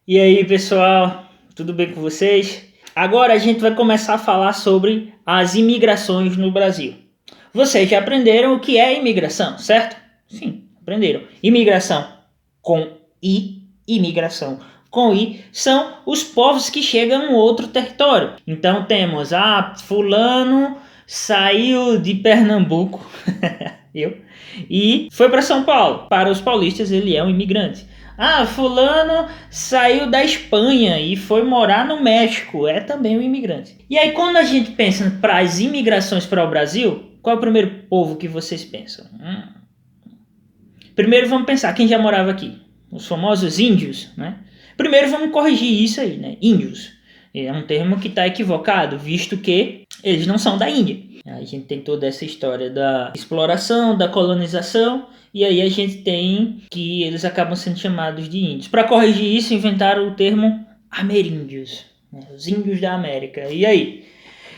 E aí, pessoal, tudo bem com vocês? Agora a gente vai começar a falar sobre as imigrações no Brasil. Vocês já aprenderam o que é imigração, certo? Sim, aprenderam. Imigração com I, imigração com I, são os povos que chegam a um outro território. Então temos, fulano saiu de Pernambuco, e foi para São Paulo. Para os paulistas ele é um imigrante. Fulano saiu da Espanha e foi morar no México, é também um imigrante. E aí quando a gente pensa para as imigrações para o Brasil, qual é o primeiro povo que vocês pensam? Primeiro vamos pensar quem já morava aqui, os famosos índios, né? Primeiro vamos corrigir isso aí, né? Índios. É um termo que está equivocado, visto que eles não são da Índia. A gente tem toda essa história da exploração, da colonização, e aí a gente tem que eles acabam sendo chamados de índios. Para corrigir isso, inventaram o termo ameríndios, né? Os índios da América. E aí?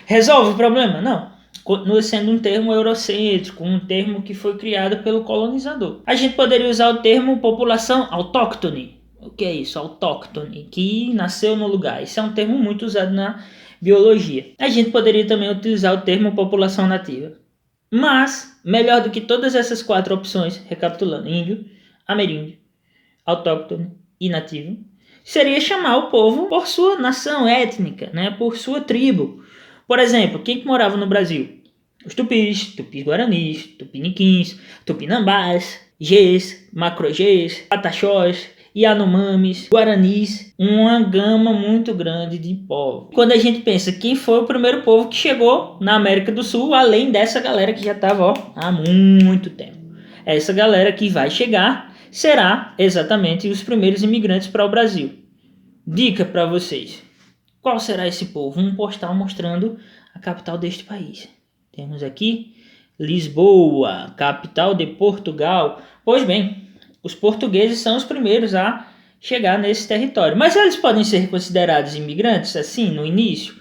Resolve o problema? Não. Continua sendo um termo eurocêntrico, um termo que foi criado pelo colonizador. A gente poderia usar o termo população autóctone. O que é isso? Autóctone, que nasceu no lugar. Esse é um termo muito usado na biologia. A gente poderia também utilizar o termo população nativa. Mas, melhor do que todas essas quatro opções, recapitulando, índio, ameríndio, autóctone e nativo, seria chamar o povo por sua nação étnica, né? Por sua tribo. Por exemplo, quem que morava no Brasil? Os tupis, tupis-guaranis, tupiniquins, tupinambás, Gês, macro-Gês, pataxós, Yanomamis, Guaranis, uma gama muito grande de povos. Quando a gente pensa quem foi o primeiro povo que chegou na América do Sul, além dessa galera que já estava há muito tempo. Essa galera que vai chegar será exatamente os primeiros imigrantes para o Brasil. Dica para vocês. Qual será esse povo? Um postal mostrando a capital deste país. Temos aqui Lisboa, capital de Portugal. Pois bem, os portugueses são os primeiros a chegar nesse território. Mas eles podem ser considerados imigrantes, assim, no início,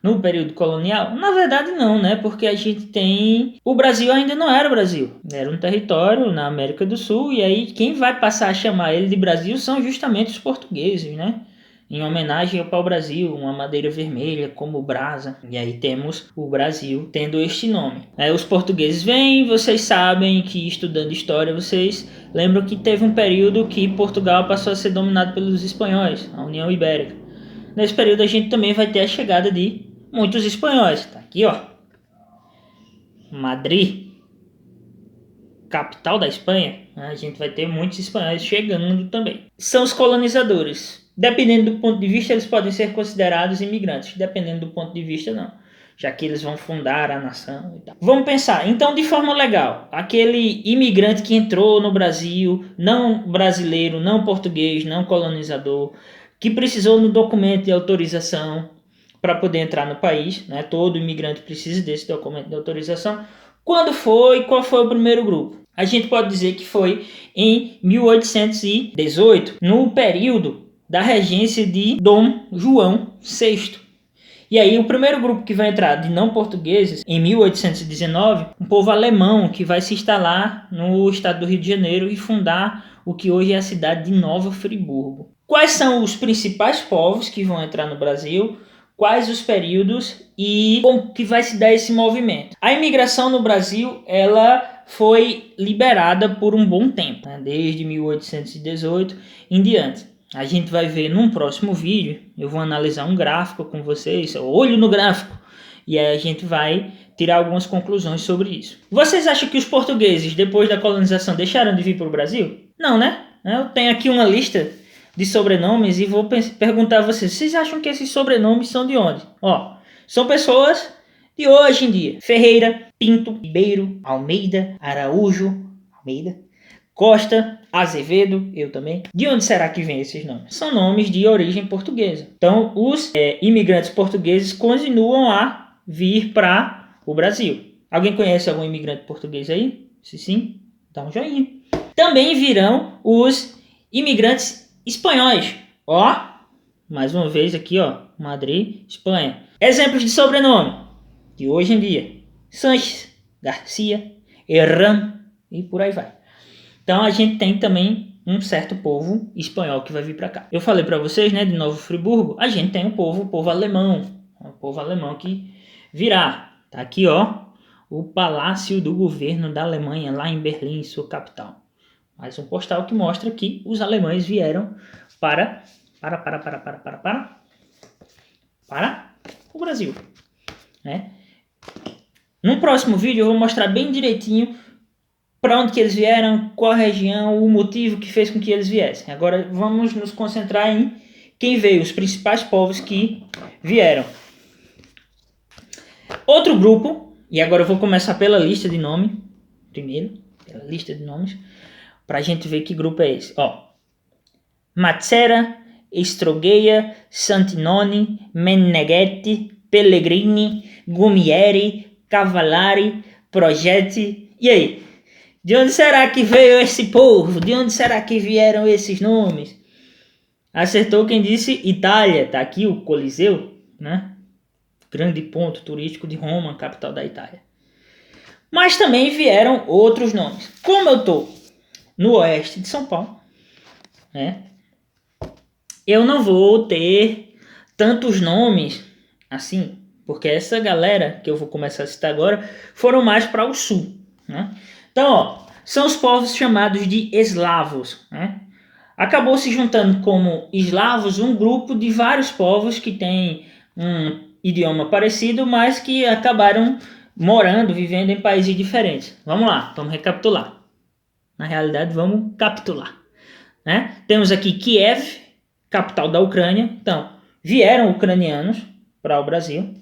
no período colonial? Na verdade não, né? Porque a gente tem... O Brasil ainda não era o Brasil. Era um território na América do Sul. E aí quem vai passar a chamar ele de Brasil são justamente os portugueses, né? Em homenagem ao pau-brasil, uma madeira vermelha como brasa. E aí temos o Brasil tendo este nome. Os portugueses vêm, vocês sabem que estudando história, vocês lembram que teve um período que Portugal passou a ser dominado pelos espanhóis, a União Ibérica. Nesse período a gente também vai ter a chegada de muitos espanhóis. Tá aqui, ó. Madrid, capital da Espanha. A gente vai ter muitos espanhóis chegando também. São os colonizadores. Dependendo do ponto de vista, eles podem ser considerados imigrantes. Dependendo do ponto de vista, não. Já que eles vão fundar a nação e tal. Vamos pensar, então, de forma legal. Aquele imigrante que entrou no Brasil, não brasileiro, não português, não colonizador, que precisou no documento de autorização para poder entrar no país, né? Todo imigrante precisa desse documento de autorização. Quando foi? Qual foi o primeiro grupo? A gente pode dizer que foi em 1818, no período da regência de Dom João VI. E aí o primeiro grupo que vai entrar de não portugueses, em 1819, um povo alemão que vai se instalar no estado do Rio de Janeiro e fundar o que hoje é a cidade de Nova Friburgo. Quais são os principais povos que vão entrar no Brasil? Quais os períodos e como que vai se dar esse movimento? A imigração no Brasil, ela foi liberada por um bom tempo, né? Desde 1818 em diante. A gente vai ver num próximo vídeo, eu vou analisar um gráfico com vocês, olho no gráfico, e aí a gente vai tirar algumas conclusões sobre isso. Vocês acham que os portugueses, depois da colonização, deixaram de vir para o Brasil? Não, né? Eu tenho aqui uma lista de sobrenomes e vou perguntar a vocês acham que esses sobrenomes são de onde? São pessoas de hoje em dia. Ferreira, Pinto, Ribeiro, Almeida, Araújo, Costa, Azevedo, eu também. De onde será que vem esses nomes? São nomes de origem portuguesa. Então, os imigrantes portugueses continuam a vir para o Brasil. Alguém conhece algum imigrante português aí? Se sim, dá um joinha. Também virão os imigrantes espanhóis. Mais uma vez aqui, Madrid, Espanha. Exemplos de sobrenome de hoje em dia: Sanches, Garcia, Herrán e por aí vai. Então a gente tem também um certo povo espanhol que vai vir para cá. Eu falei para vocês, né, de Novo Friburgo, a gente tem o povo alemão, o povo alemão que virá. Tá aqui, ó, o Palácio do Governo da Alemanha, lá em Berlim, sua capital. Mais um postal que mostra que os alemães vieram para o Brasil, né? No próximo vídeo eu vou mostrar bem direitinho para onde que eles vieram, qual a região, o motivo que fez com que eles viessem. Agora vamos nos concentrar em quem veio, os principais povos que vieram. Outro grupo, e agora eu vou começar pela lista de nome, primeiro, pela lista de nomes, para a gente ver que grupo é esse. Ó, Mazzera, Estrogueia, Santinoni, Meneghetti, Pellegrini, Gumieri, Cavallari, Progetti. E aí? De onde será que veio esse povo? De onde será que vieram esses nomes? Acertou quem disse Itália. Tá aqui o Coliseu, né? Grande ponto turístico de Roma, capital da Itália. Mas também vieram outros nomes. Como eu tô no oeste de São Paulo, né? Eu não vou ter tantos nomes assim, porque essa galera que eu vou começar a citar agora foram mais para o sul, né? Então, ó, são os povos chamados de eslavos, né? Acabou se juntando como eslavos um grupo de vários povos que têm um idioma parecido, mas que acabaram morando, vivendo em países diferentes. Vamos lá, vamos recapitular. Na realidade, vamos capitular, né? Temos aqui Kiev, capital da Ucrânia. Então, vieram ucranianos para o Brasil.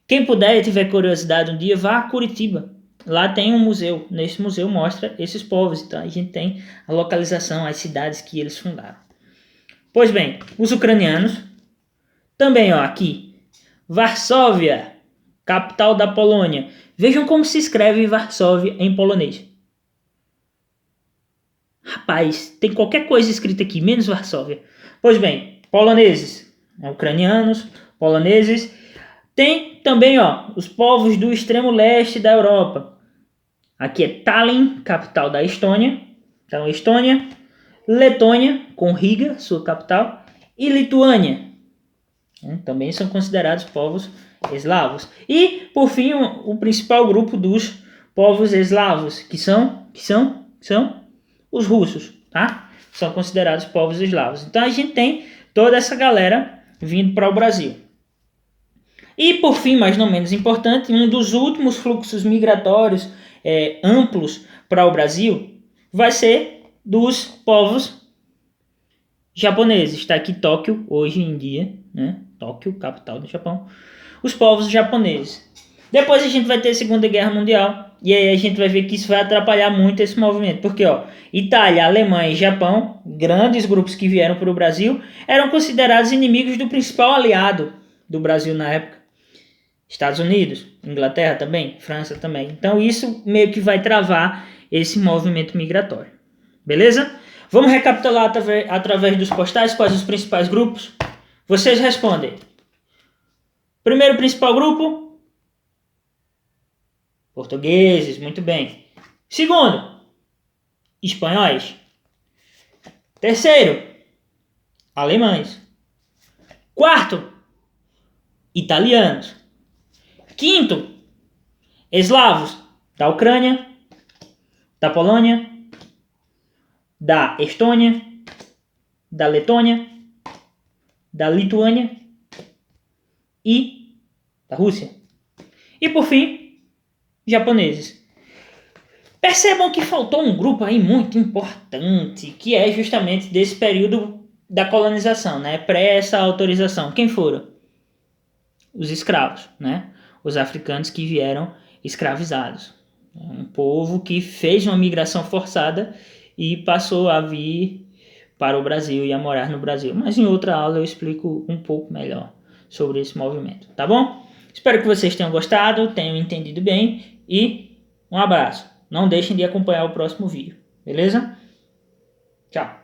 Quem puder e tiver curiosidade um dia, vá a Curitiba. Lá tem um museu. Nesse museu mostra esses povos. Então, a gente tem a localização, as cidades que eles fundaram. Pois bem, os ucranianos. Também, ó, aqui, Varsóvia, capital da Polônia. Vejam como se escreve Varsóvia em polonês. Rapaz, tem qualquer coisa escrita aqui, menos Varsóvia. Pois bem, poloneses, ucranianos, poloneses. Tem também, ó, os povos do extremo leste da Europa. Aqui é Tallinn, capital da Estônia. Então, Estônia, Letônia, com Riga, sua capital, e Lituânia. Também são considerados povos eslavos. E, por fim, o principal grupo dos povos eslavos, que são os russos, tá? São considerados povos eslavos. Então, a gente tem toda essa galera vindo para o Brasil. E, por fim, mas não menos importante, um dos últimos fluxos migratórios amplos para o Brasil vai ser dos povos japoneses. Está aqui Tóquio, hoje em dia, né? Tóquio, capital do Japão. Os povos japoneses. Depois a gente vai ter a Segunda Guerra Mundial. E aí a gente vai ver que isso vai atrapalhar muito esse movimento. Porque, ó, Itália, Alemanha e Japão, grandes grupos que vieram para o Brasil, eram considerados inimigos do principal aliado do Brasil na época. Estados Unidos, Inglaterra também, França também. Então isso meio que vai travar esse movimento migratório. Beleza? Vamos recapitular através dos postais quais os principais grupos? Vocês respondem. Primeiro principal grupo? Portugueses, muito bem. Segundo, espanhóis. Terceiro, alemães. Quarto, italianos. Quinto, eslavos da Ucrânia, da Polônia, da Estônia, da Letônia, da Lituânia e da Rússia. E por fim, japoneses. Percebam que faltou um grupo aí muito importante, que é justamente desse período da colonização, né? Pré essa autorização. Quem foram? Os escravos, né? Os africanos que vieram escravizados. Um povo que fez uma migração forçada e passou a vir para o Brasil e a morar no Brasil. Mas em outra aula eu explico um pouco melhor sobre esse movimento, tá bom? Espero que vocês tenham gostado, tenham entendido bem e um abraço. Não deixem de acompanhar o próximo vídeo, beleza? Tchau!